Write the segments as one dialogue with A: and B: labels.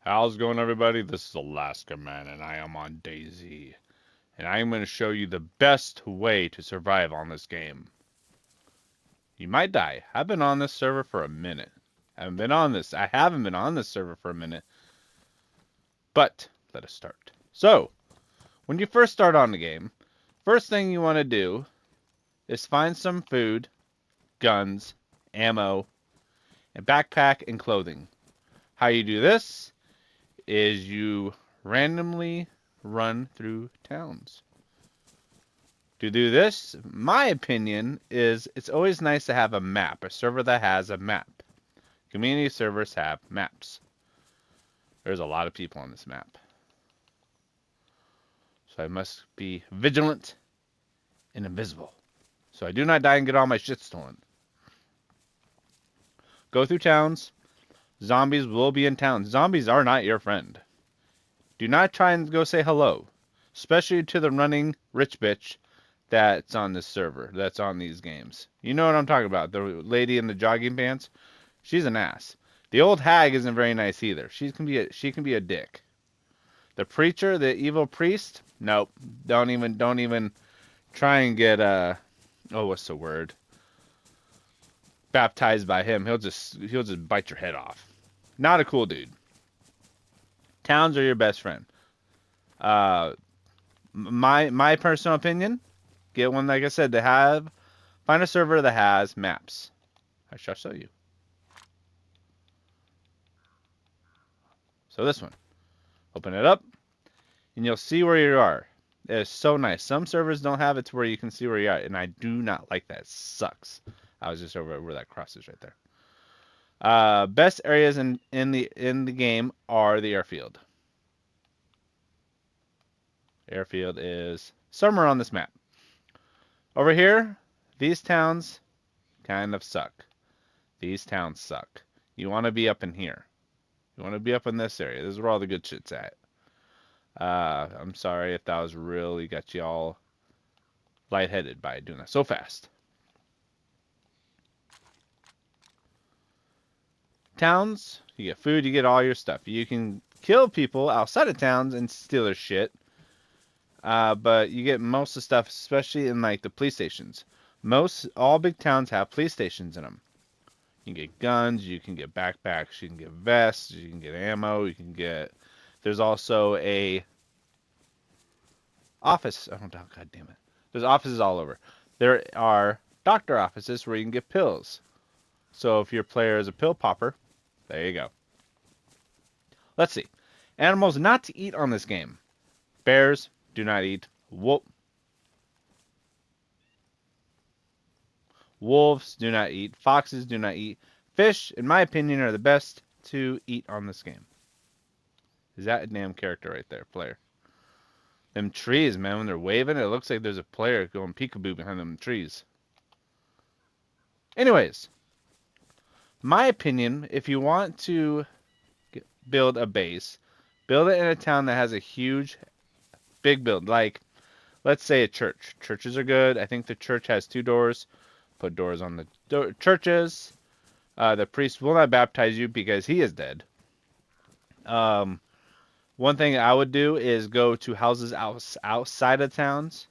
A: How's it going, everybody? This is Alaska Man, and I am on Dayz. And I am going to show you the best way to survive on this game. You might die. I've been on this server for a minute. I haven't been on this server for a minute. But, let us start. So, when you first start on the game, first thing you want to do is find some food, guns, ammo, and backpack and clothing. How you do this is you randomly run through towns. To do this, my opinion is it's always nice to have a map, a server that has a map. Community servers have maps. There's a lot of people on this map. So I must be vigilant and invisible, so I do not die and get all my shit stolen. Go through towns. Zombies will be in towns. Zombies are not your friend. Do not try and go say hello, especially to the running rich bitch that's on this server, that's on these games. You know what I'm talking about. The lady in the jogging pants. She's an ass. The old hag isn't very nice either. She can be a dick. The preacher, the evil priest, nope. Don't even try and get what's the word? Baptized by him. He'll just bite your head off. Not a cool dude. Towns are your best friend. My personal opinion, get one, like I said, find a server that has maps. I shall show you. So this one. Open it up, and you'll see where you are. It's so nice. Some servers don't have it to where you can see where you are, and I do not like that. It sucks. I was just over where that cross is right there. Best areas in the game are the airfield. Airfield is somewhere on this map. Over here, these towns kind of suck. These towns suck. You want to be up in here. You want to be up in this area. This is where all the good shit's at. I'm sorry if that was really got you all lightheaded by doing that so fast. Towns, you get food, you get all your stuff. You can kill people outside of towns and steal their shit. But you get most of the stuff, especially in like the police stations. All big towns have police stations in them. You can get guns, you can get backpacks, you can get vests, you can get ammo, you can get. There's also a office. Oh, God damn it. There's offices all over. There are doctor offices where you can get pills. So if your player is a pill popper, there you go. Let's see. Animals not to eat on this game. Bears do not eat. Wolves do not eat. Foxes do not eat. Fish, in my opinion, are the best to eat on this game. Is that a damn character right there, player? Them trees, man, when they're waving, it looks like there's a player going peekaboo behind them trees. Anyways, my opinion, if you want to build a base, build it in a town that has a huge, big build. Like, let's say a church. Churches are good. I think the church has 2 doors. Put doors on the churches. The priest will not baptize you because he is dead. One thing I would do is go to houses outside of towns.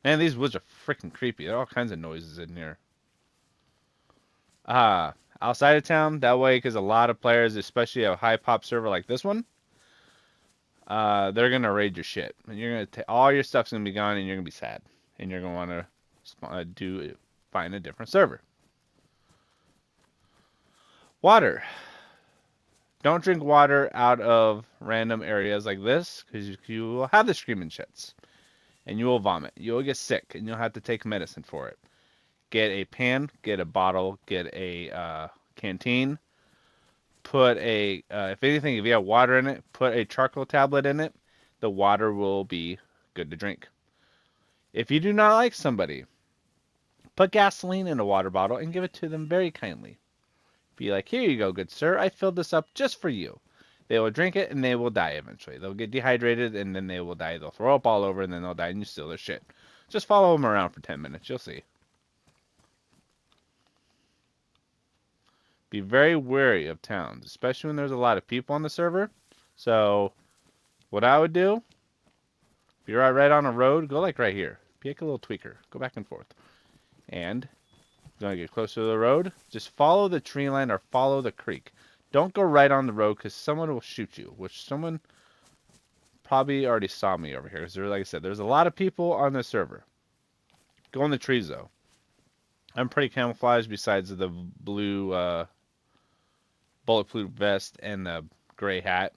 A: Man, these woods are freaking creepy. There are all kinds of noises in here. Outside of town, that way, because a lot of players, especially a high pop server like this one, they're gonna raid your shit, and you're gonna all your stuff's gonna be gone, and you're gonna be sad, and you're gonna want to find a different server. Water. Don't drink water out of random areas like this, because you will have the screaming shits, and you will vomit. You will get sick, and you'll have to take medicine for it. Get a pan, get a bottle, get a canteen. Put if anything, if you have water in it, put a charcoal tablet in it. The water will be good to drink. If you do not like somebody, put gasoline in a water bottle and give it to them very kindly. Be like, here you go, good sir. I filled this up just for you. They will drink it and they will die eventually. They'll get dehydrated and then they will die. They'll throw up all over and then they'll die and you steal their shit. Just follow them around for 10 minutes. You'll see. Be very wary of towns, especially when there's a lot of people on the server. So, what I would do, if you're right on a road, go like right here. Pick a little tweaker. Go back and forth. And, you're going to get closer to the road. Just follow the tree line or follow the creek. Don't go right on the road because someone will shoot you, which someone probably already saw me over here. Because, like I said, there's a lot of people on the server. Go in the trees, though. I'm pretty camouflaged besides the blue bulletproof vest and the gray hat.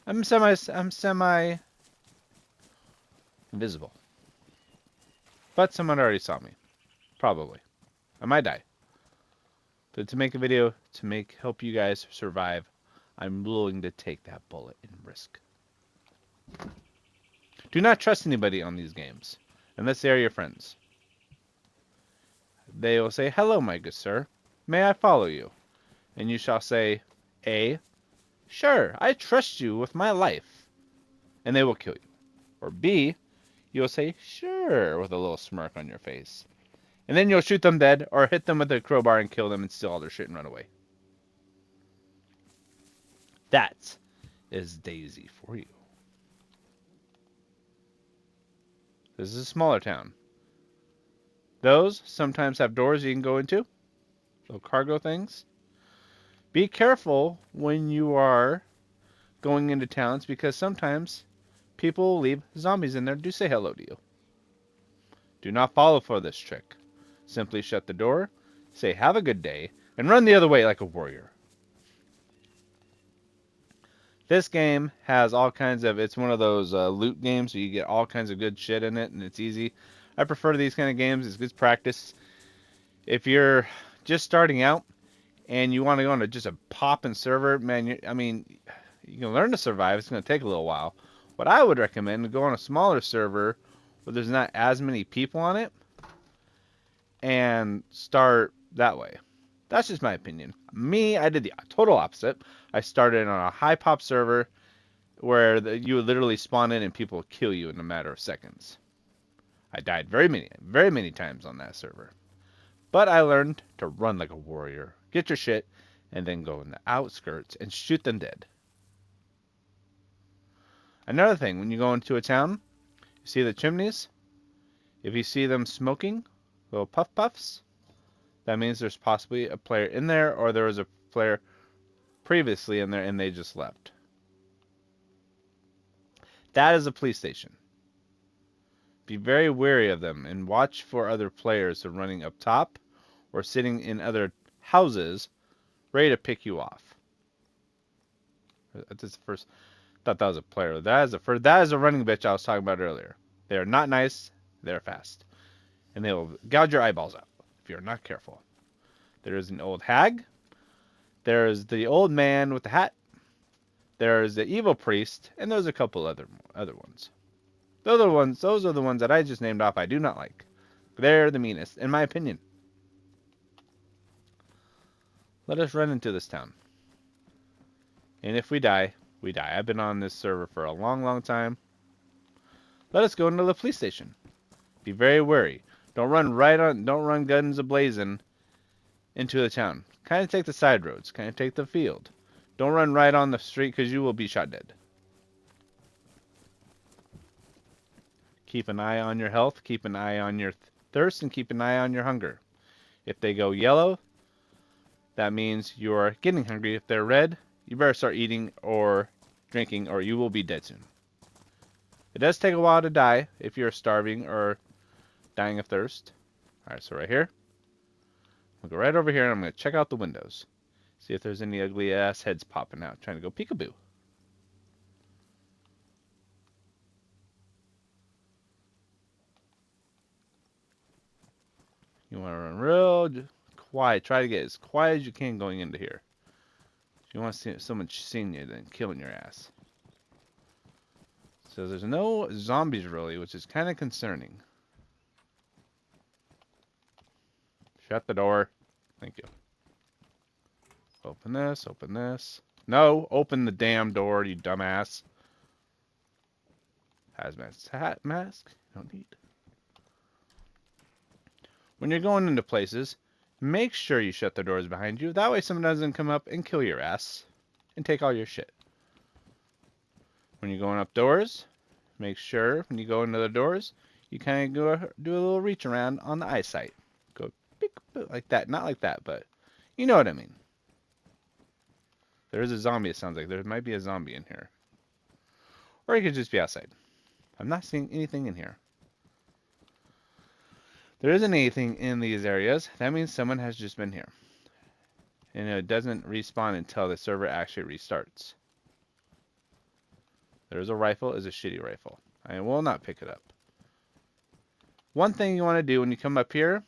A: I'm semi invisible. But someone already saw me. Probably. I might die. But to make a video to help you guys survive, I'm willing to take that bullet and risk. Do not trust anybody on these games, unless they are your friends. They will say, "Hello, my good sir. May I follow you?" And you shall say, A, "Sure, I trust you with my life." And they will kill you. Or B, you'll say, "Sure," with a little smirk on your face. And then you'll shoot them dead, or hit them with a crowbar and kill them and steal all their shit and run away. That is Dayz for you. This is a smaller town. Those sometimes have doors you can go into. Little cargo things. Be careful when you are going into towns because sometimes people will leave zombies in there to say hello to you. Do not follow for this trick. Simply shut the door, say have a good day, and run the other way like a warrior. This game has all kinds of, it's one of those loot games where you get all kinds of good shit in it and it's easy. I prefer these kind of games. It's good practice. If you're just starting out and you want to go into just a poppin' server, man, you can learn to survive. It's going to take a little while. What I would recommend is go on a smaller server where there's not as many people on it and start that way. That's just my opinion. Me, I did the total opposite. I started on a high pop server where you would literally spawn in and people would kill you in a matter of seconds. I died very many times on that server. But I learned to run like a warrior, get your shit, and then go in the outskirts and shoot them dead. Another thing, when you go into a town, you see the chimneys. If you see them smoking, little puffs, that means there's possibly a player in there or there was a player previously in there and they just left. That is a police station. Be very wary of them and watch for other players who are running up top or sitting in other houses ready to pick you off. That's the first. I thought that was a player. That is a running bitch I was talking about earlier. They are not nice. They're fast. And they will gouge your eyeballs out if you're not careful. There is an old hag. There is the old man with the hat. There is the evil priest, and there's a couple other ones. Those are the ones that I just named off I do not like. They're the meanest, in my opinion. Let us run into this town. And if we die, we die. I've been on this server for a long time. Let us go into the police station. Be very wary. Don't run guns a-blazing into the town. Kind of take the side roads. Kind of take the field. Don't run right on the street because you will be shot dead. Keep an eye on your health. Keep an eye on your thirst. And keep an eye on your hunger. If they go yellow, that means you are getting hungry. If they're red, you better start eating or drinking or you will be dead soon. It does take a while to die if you're starving or dying of thirst. Alright, so right here. I'll go right over here and I'm going to check out the windows. See if there's any ugly ass heads popping out trying to go peekaboo. You want to run real quiet. Try to get as quiet as you can going into here. If you want to see someone seeing you, then killing your ass. So there's no zombies really, which is kind of concerning. Shut the door. Thank you. Open this, open this. No, open the damn door, you dumbass. Hazmat hat mask? Don't need. When you're going into places, Make sure you shut the doors behind you. That way someone doesn't come up and kill your ass and take all your shit. When you're going up doors, make sure when you go into the doors, you kind of go do a little reach around on the eyesight. Go pick, like that. Not like that, but you know what I mean. There is a zombie, it sounds like. There might be a zombie in here. Or he could just be outside. I'm not seeing anything in here. There isn't anything in these areas. That means someone has just been here. And it doesn't respawn until the server actually restarts. There's a rifle. It's a shitty rifle. I will not pick it up. One thing you want to do when you come up here,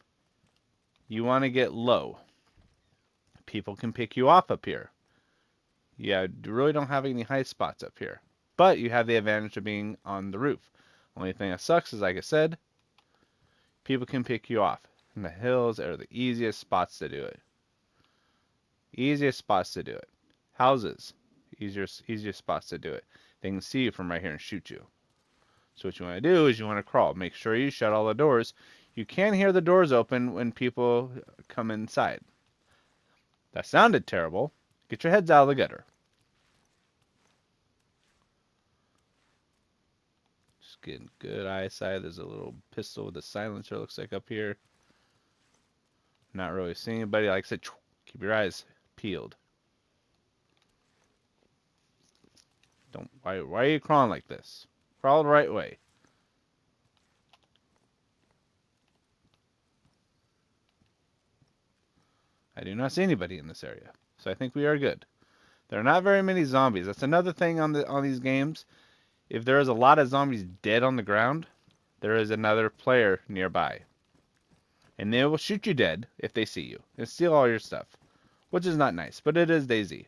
A: you want to get low. People can pick you off up here. Yeah, you really don't have any high spots up here. But you have the advantage of being on the roof. Only thing that sucks is, like I said, people can pick you off. And the hills are the easiest spots to do it. Easiest spots to do it. Houses, easiest spots to do it. They can see you from right here and shoot you. So what you want to do is you want to crawl. Make sure you shut all the doors. You can hear the doors open when people come inside. That sounded terrible. Get your heads out of the gutter. Just getting good eyesight. There's a little pistol with a silencer, looks like, up here. Not really seeing anybody. Like I said, keep your eyes peeled. Don't. Why are you crawling like this? Crawl the right way. I do not see anybody in this area, so I think we are good. There are not very many zombies. That's another thing on these games. If there is a lot of zombies dead on the ground, there is another player nearby. And they will shoot you dead if they see you and steal all your stuff, which is not nice, but it is Dayz.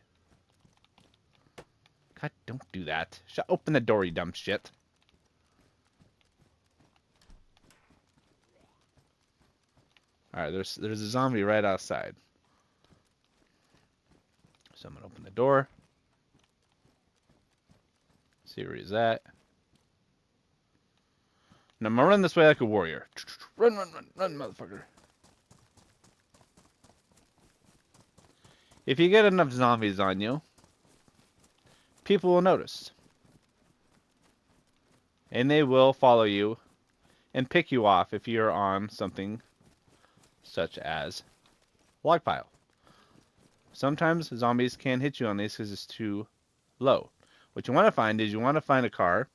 A: God, don't do that. Open the door, you dumb shit. Alright, there's a zombie right outside. So I'm going to open the door. See where he's at. And I'm going to run this way like a warrior. Run, run, run, run, motherfucker. If you get enough zombies on you, people will notice. And they will follow you and pick you off if you're on something such as log pile. Sometimes zombies can hit you on these because it's too low. What you want to find is you want to find a car.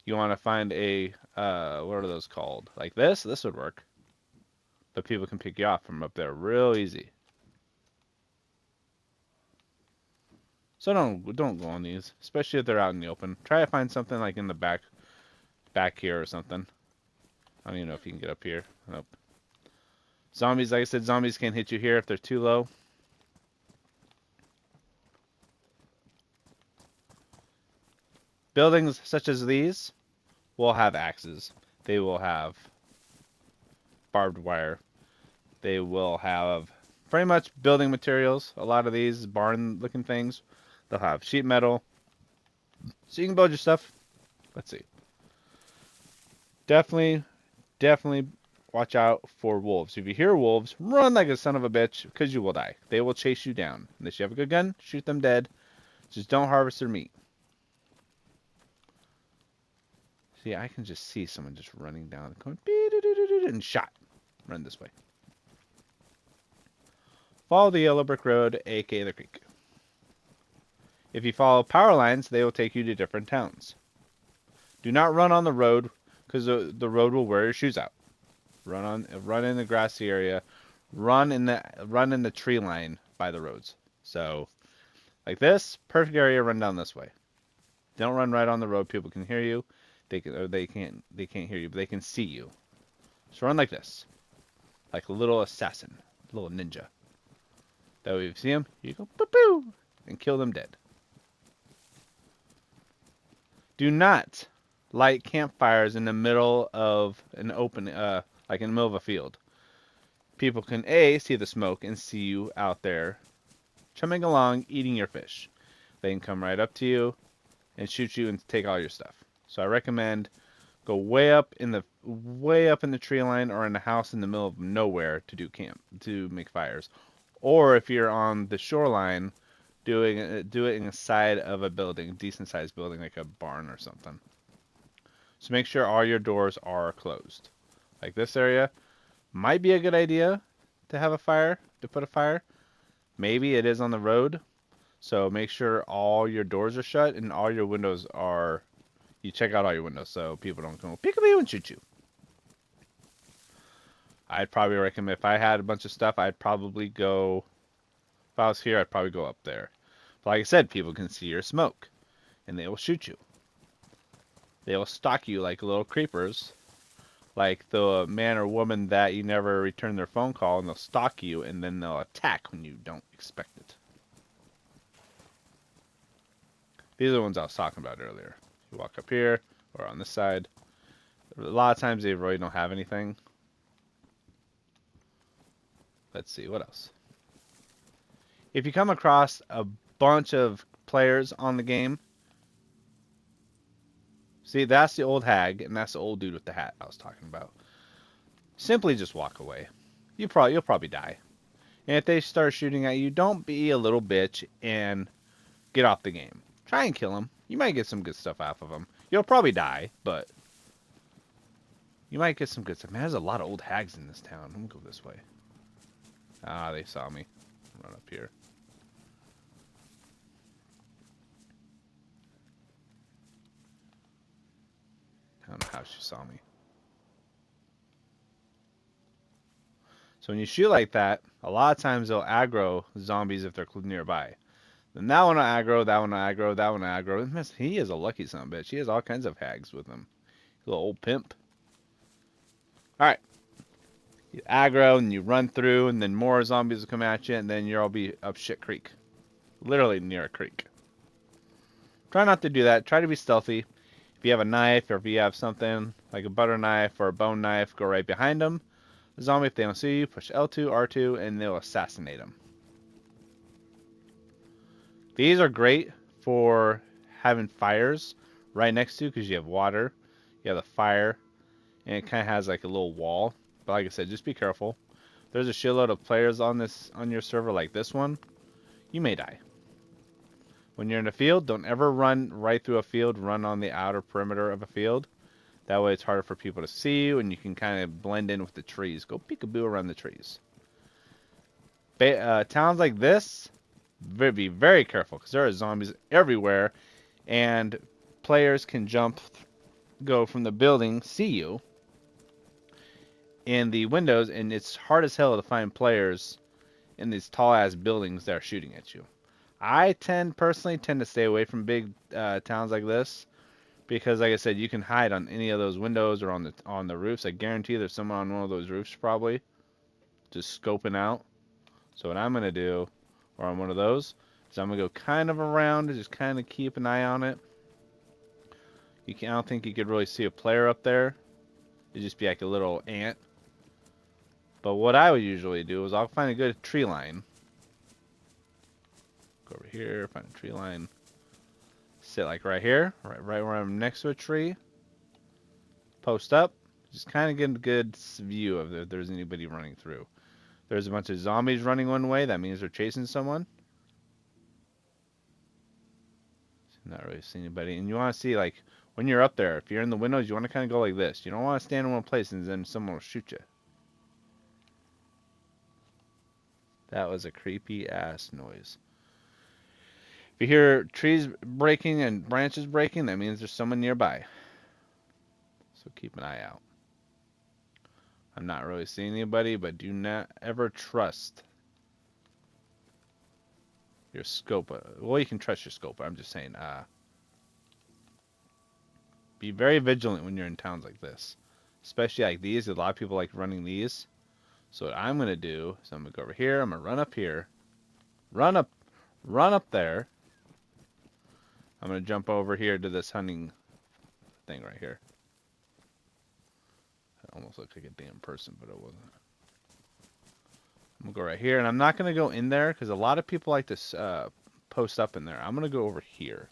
A: You want to find a, what are those called? Like this? This would work. But people can pick you off from up there real easy. So don't go on these, especially if they're out in the open. Try to find something like in the back here or something. I don't even know if you can get up here. Nope. Zombies, like I said, zombies can't hit you here if they're too low. Buildings such as these will have axes. They will have barbed wire. They will have pretty much building materials. A lot of these barn-looking things, they'll have sheet metal. So you can build your stuff. Let's see. Definitely watch out for wolves. If you hear wolves, run like a son of a bitch, because you will die. They will chase you down. Unless you have a good gun, shoot them dead. Just don't harvest their meat. See, I can just see someone just running down the corner and shot. Run this way. Follow the yellow brick road, aka the creek. If you follow power lines, they will take you to different towns. Do not run on the road, because the road will wear your shoes out. Run in the grassy area. Run in the tree line by the roads. So, like this, perfect area. Run down this way. Don't run right on the road. People can hear you. They can't hear you, but they can see you. So run like this, like a little assassin, a little ninja. That way, if you see them, you go boo boo and kill them dead. Do not light campfires in the middle of an open, like in the middle of a field. People can see the smoke and see you out there, chumming along, eating your fish. They can come right up to you and shoot you and take all your stuff. So I recommend Go way up in the tree line or in a house in the middle of nowhere to make fires. Or if you're on the shoreline, do it in the side of a building, decent sized building like a barn or something. So make sure all your doors are closed. Like this area might be a good idea to have a fire, to put a fire. Maybe it is on the road. So make sure all your doors are shut and all your windows are, you check out all your windows so people don't come peekaboo and shoot you. I'd probably recommend, if I had a bunch of stuff, I'd probably go, if I was here, I'd probably go up there. But like I said, people can see your smoke and they will shoot you. They will stalk you like little creepers, like the man or woman that you never return their phone call, and they'll stalk you and then they'll attack when you don't expect it. These are the ones I was talking about earlier. You walk up here or on this side. A lot of times they really don't have anything. Let's see, what else? If you come across a bunch of players on the game, see, that's the old hag, and that's the old dude with the hat I was talking about. Simply just walk away. You'll probably die. And if they start shooting at you, don't be a little bitch and get off the game. Try and kill them. You might get some good stuff off of them. You'll probably die, but you might get some good stuff. Man, there's a lot of old hags in this town. I'm gonna go this way. Ah, they saw me. Run up here. I don't know how she saw me. So when you shoot like that, a lot of times they'll aggro zombies if they're nearby. Then that one will aggro, that one will aggro, that one will aggro. He is a lucky son of a bitch. He has all kinds of hags with him. Little old pimp. Alright. You aggro and you run through and then more zombies will come at you and then you'll be up shit creek. Literally near a creek. Try not to do that. Try to be stealthy. If you have a knife or if you have something like a butter knife or a bone knife, go right behind them. The zombie, if they don't see you, push L2, R2, and they'll assassinate them. These are great for having fires right next to you because you have water, you have the fire, and it kind of has like a little wall. But like I said, just be careful. There's a shitload of players on your server like this one. You may die. When you're in a field, don't ever run right through a field. Run on the outer perimeter of a field. That way it's harder for people to see you, and you can kind of blend in with the trees. Go peekaboo around the trees. Towns like this, be very careful, because there are zombies everywhere, and players can go from the building, see you, in the windows, and it's hard as hell to find players in these tall-ass buildings that are shooting at you. I personally tend to stay away from big towns like this. Because, like I said, you can hide on any of those windows or on the roofs. I guarantee there's someone on one of those roofs probably, just scoping out. So what I'm gonna do, or on one of those, is I'm gonna go kind of around and just kind of keep an eye on it. I don't think you could really see a player up there. It'd just be like a little ant. But what I would usually do is I'll find a good tree line. Go over here, find a tree line. Sit like right here, right where I'm next to a tree. Post up. Just kind of get a good view of if there's anybody running through. There's a bunch of zombies running one way. That means they're chasing someone. Not really seeing anybody. And you want to see, like, when you're up there, if you're in the windows, you want to kind of go like this. You don't want to stand in one place and then someone will shoot you. That was a creepy ass noise. If you hear trees breaking and branches breaking, that means there's someone nearby. So keep an eye out. I'm not really seeing anybody, but do not ever trust your scope. Well, you can trust your scope, but I'm just saying, be very vigilant when you're in towns like this. Especially like these. A lot of people like running these. So what I'm going to do is I'm going to go over here. I'm going to run up here. Run up there. I'm going to jump over here to this hunting thing right here. It almost looked like a damn person, but it wasn't. I'm going to go right here, and I'm not going to go in there because a lot of people like to post up in there. I'm going to go over here.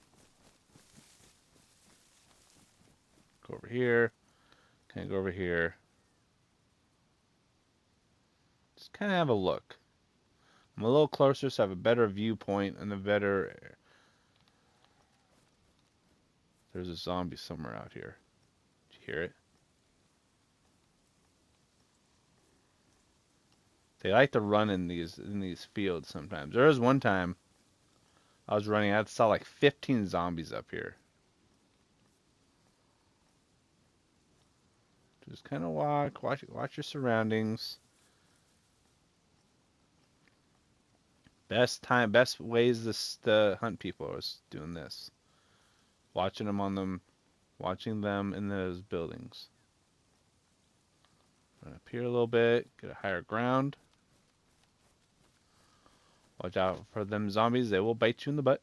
A: Go over here. Kind of go over here. Just kind of have a look. I'm a little closer, so I have a better viewpoint and a better... There's a zombie somewhere out here. Did you hear it? They like to run in these fields sometimes. There was one time I was running, I saw like 15 zombies up here. Just kind of watch your surroundings. Best ways to hunt people is doing this. Watching them in those buildings. Run up here a little bit, get a higher ground. Watch out for them zombies, they will bite you in the butt.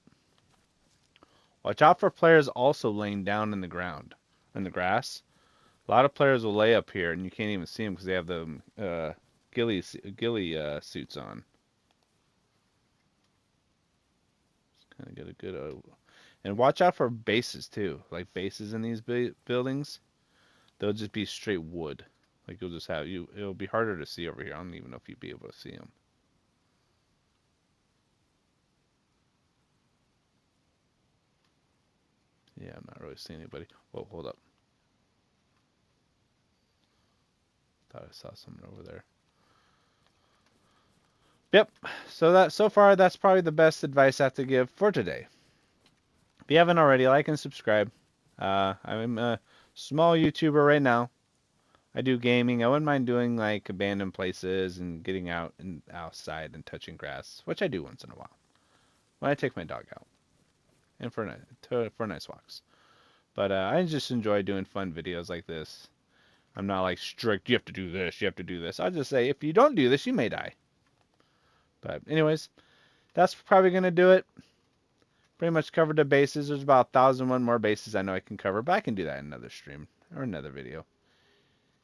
A: Watch out for players also laying down in the ground, in the grass. A lot of players will lay up here and you can't even see them because they have the ghillie suits on. Just kind of get a good... and watch out for bases too. Like bases in these buildings, they'll just be straight wood. Like you'll just have it'll be harder to see over here. I don't even know if you'd be able to see them. Yeah, I'm not really seeing anybody. Whoa, hold up. Thought I saw someone over there. Yep. So far that's probably the best advice I have to give for today. If you haven't already, like and subscribe. I'm a small YouTuber right now. I do gaming. I wouldn't mind doing like abandoned places and getting out and outside and touching grass, which I do once in a while when I take my dog out and for nice walks. But I just enjoy doing fun videos like this. I'm not like strict. You have to do this. You have to do this. I'll just say if you don't do this, you may die. But anyways, that's probably gonna do it. Pretty much covered the bases. There's about 1,001 more bases I know I can cover, but I can do that in another stream or another video.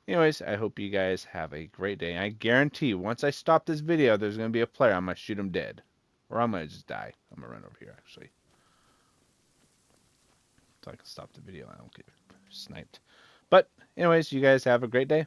A: Anyways, I hope you guys have a great day. I guarantee once I stop this video, there's going to be a player. I'm going to shoot him dead. Or I'm going to just die. I'm going to run over here, actually. So I can stop the video. I don't get sniped. But anyways, you guys have a great day.